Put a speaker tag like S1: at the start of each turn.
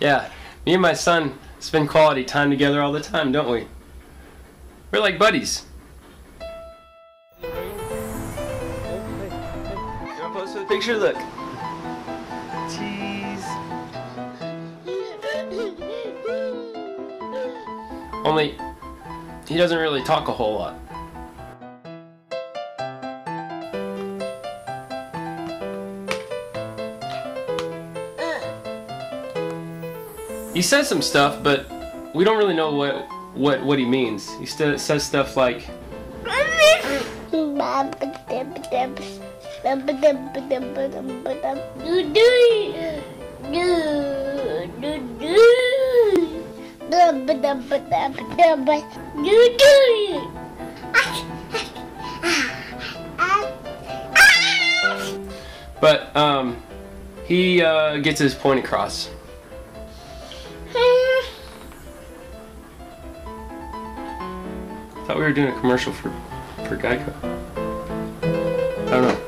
S1: Yeah, me and my son spend quality time together all the time, don't we? We're like buddies. You wanna pose for the picture? Look. Cheese. Only, he doesn't really talk a whole lot. He says some stuff, but we don't really know what he means. He says stuff like, but he gets his point across. Thought we were doing a commercial for Geico. I don't know.